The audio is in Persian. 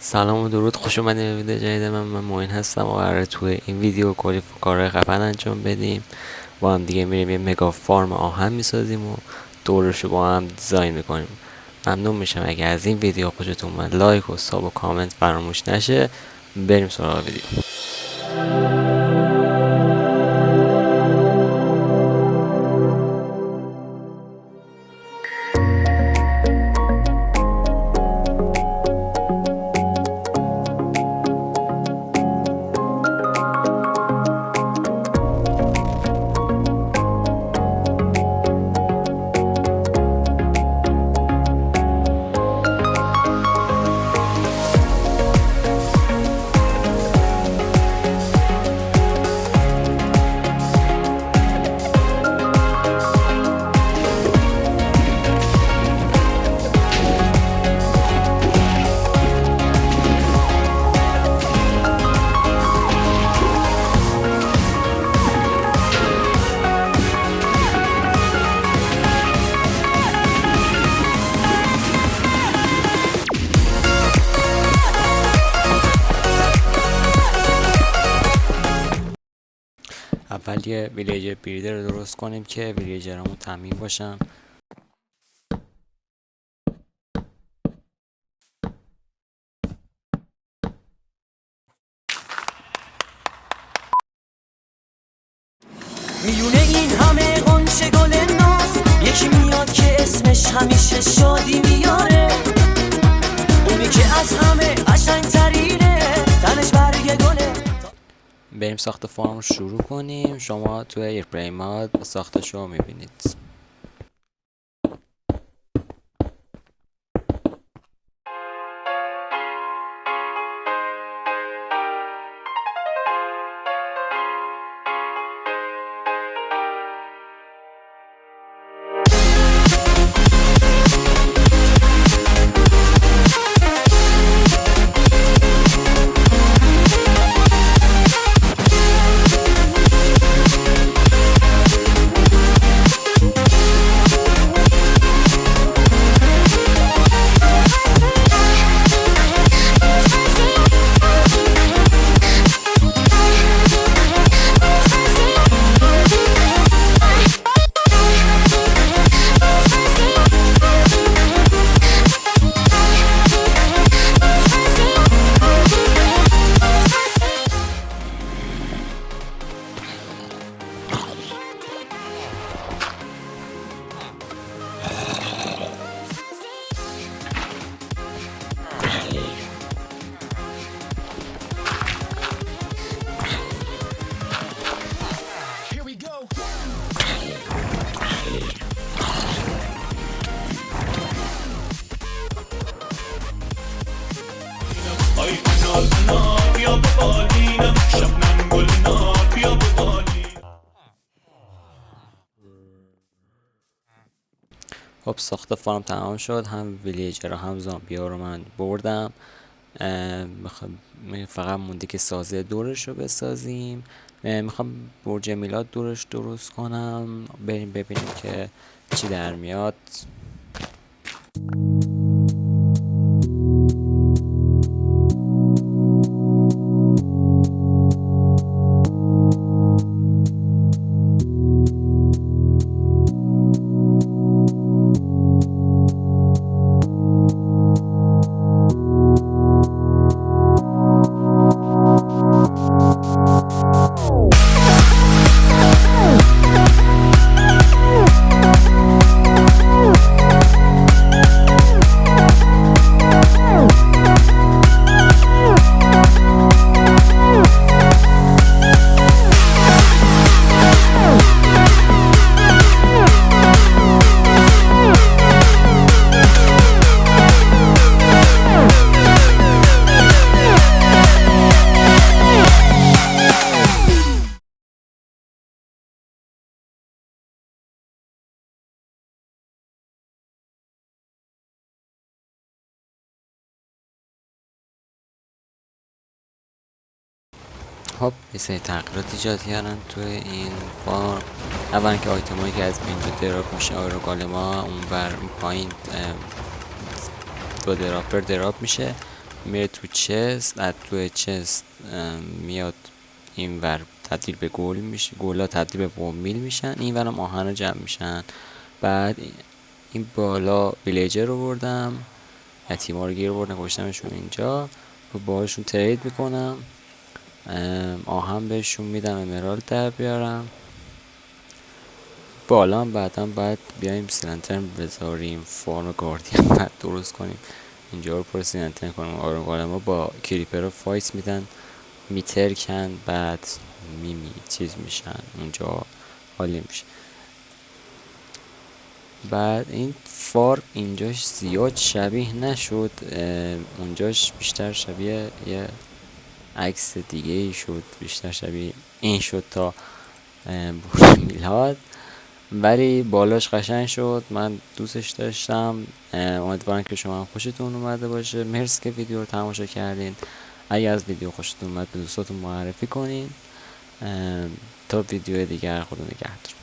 سلام و درود، خوش اومدین به ویدیو جدید من معین هستم و قراره توی این ویدیو کلی کارهای خفن انجام بدیم. با هم دیگه میریم یه مگا فارم آهن میسازیم و دورش رو با هم دیزاین میکنیم. ممنون میشم اگه از این ویدیو خوشتون اومد لایک و ساب و کامنت فراموش نشه. بریم سراغ ویدیو. اول یه ویلیجر بریدر رو درست کنیم که ویلیجرامون تامین باشن. میونه این همه قنچه گل ناز، یکی میاد که اسمش همیشه شادی میاره، اونی که از همه قشنگ‌ترینه، تنش برگ گله. بریم ساخت فارم رو شروع کنیم. شما توی ایرپلی ماد ساختش رو میبینید. خب ساخت فارم تمام شد. هم ویلیجر هم زامبی ها رو من بردم. فقط مونده که سازه دورش رو بسازیم. میخوام برج میلاد دورش درست کنم. بریم ببینیم که چی در میاد. خب یه سری تغییرات ایجاد کردن توی این فارم. اول که آیتم هایی که از اینجا دراپ میشه آیرو گالما اون بر پایین دو دراپر دراپ میشه میره تو چست، از تو چست میاد این ور تبدیل به گل میشه، گلا تبدیل به بومبیل میشن، این ورم آهن جمع میشن. بعد این بالا ویلیجر رو بردم، یتیما رو گیر بردم کشتمشون اینجا، رو باهاشون ترید میکنم، آهن بهشون میدم امرالد در بیارم. بالا هم بعدا باید بیایم سیلنترن بذاریم، فارم گاردین بعد درست کنیم، اینجا رو پر سیلنترن کنیم. آرما با کریپر رو فایس میدن، میترکن، بعد چیز میشن اونجا، حالی میشه. بعد این فارم اینجاش زیاد شبیه نشد، اونجاش بیشتر شبیه یه عکس دیگه ای شد، بیشتر شبیه این شد تا برج میلاد، ولی بالاش قشنگ شد، من دوستش داشتم. امیدوارم که شما هم خوشتون اومده باشه. مرسی که ویدیو رو تماشا کردین. اگه از ویدیو خوشتون اومد به دوستاتون معرفی کنین. تا ویدیو دیگر خدا نگهدار.